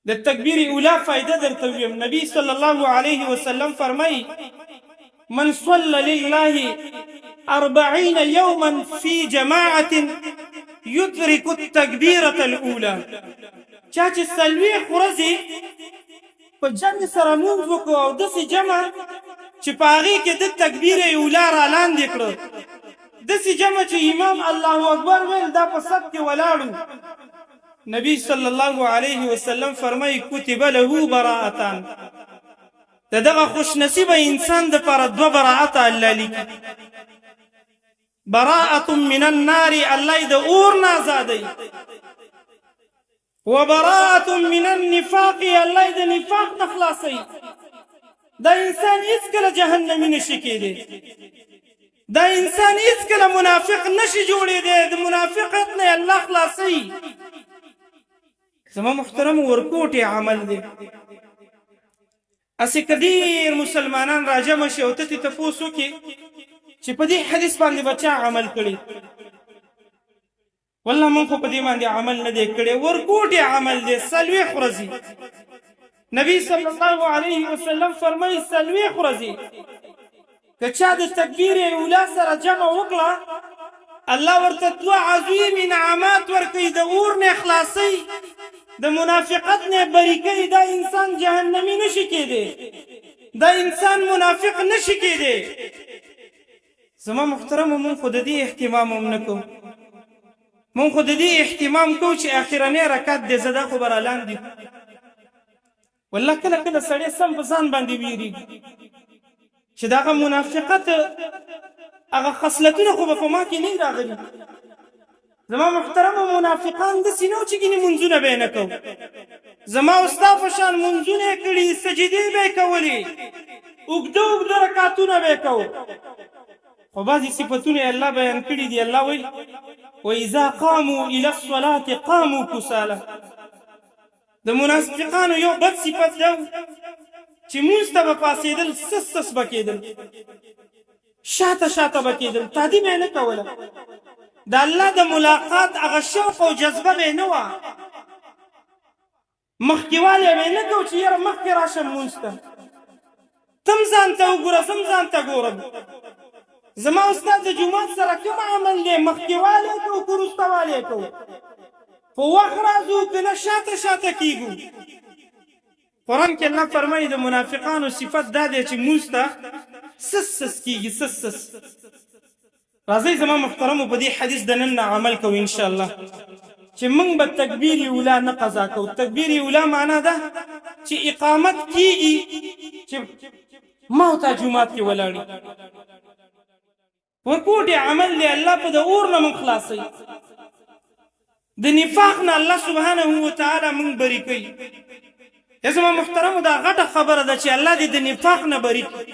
د تکبیر اولا فائدہ درته ویم. نبی صلی الله علیه وسلم فرمایي من صلى لله 40 يوما في جماعة يدرك التكبيرة الأولى. چا چې 40 ورځې په جمع سره مونځ وکړو او داسې جمع چې په هغې کې د تکبیر اولا را لاندې کړه، داسې جمع چې امام الله اکبر ویل دا په صف کې ولاړو. نبی صلی الله علیه وسلم فرمایي کتب له براءتان، د دغه خوش نصیب انسان د پر دو براءت الله لیکي. براءت من النار، الله د اور نه آزادوي، وبراءت من النفاق، الله د نفاق نه خلاصوي. دا انسان هیڅکله جهنمي نشي کېدی، دا انسان هیڅکله منافق نشي جوړېدی، د منافقت نه الله خلاصوي. زما محترم ورکوټي عمل دی. اسې کدیر مسلمانان راجمع شي او ته تپوس وکړي چې په دې حدیث باندې به چا عمل کړي، والله مونږ خو په دې باندې عمل نه دی کړی. ورکوټي عمل دی، 40 ورځې. نبی صلی الله علیه وسلم فرمایي 40 ورځې که چا د تکبیر اولا سره جمع وکړه، الله ورته 2 عظیم انعامات ورکوي، د اور نه خلاصوي، د منافقت نه بری کوي. دا انسان جهنمی نشي کېدی، دا انسان منافق نشي کېدی. زما محترمو مونږ خو د دې اهتمام هم نه کوو، مونږ خو د دې اهتمام کوو چې اخرنی رکعت دی زه دا خو به رالاندې. والله کله کله سړی سم په ځان باندې ویرېږي چې دغه منافقت هغه خصلتونه خو به په ما کې نه راغلي. زما محترمو منافقان داسې نه و چې ګینې منځونه به یې نه کوو، زما او ستا په شان منځونه یې کړي، سجدې به یې کولې، اوږده اوږده رکعتونه به یې کوو، خو بعضې صفتونه یې الله بیان کړي دي. الله وایي وإذا قاموا إلى الصلاة قاموا كسالى. د منافقانو یو بد صفت دی چې مونځ ته به پاڅېدل سس سس به کېدل، شاته شاته به کېدل، تادي به یې نه کوله. د الله د ملاقات هغه شوق او جذبه به یې نه وه، مخکې والی به یې نه کوو چې یاره مخکې راشم مونځ ته، تم ځان ته وګوره زم ځان ته ګورم. زما استاد د جومات سره کوم عمل دی، مخکې والی کوو که وروسته والی کوو، په وخت راځو که نه شاته شاته کېږو. قرآن کې الله فرمایي د منافقانو صفت دا دی چې مونځ ته سس سس کېږي، سس سس. راځئ زما محترمو په دې حدیث د نن نه عمل کوو انشاءالله چې موږ به تکبیر اولا نه قضا کوو. تکبیر اولا معنا ده چې اقامت کېږي چې ما او تا جومات کې ولاړي. ورکوټي عمل دی، الله په د اور نه موږ خلاصوي، د نفاق نه الله سبحانه وتعالی موږ بری کوي. زما محترمو دا غټه خبره ده چې الله دې د نفاق نه بری کړي.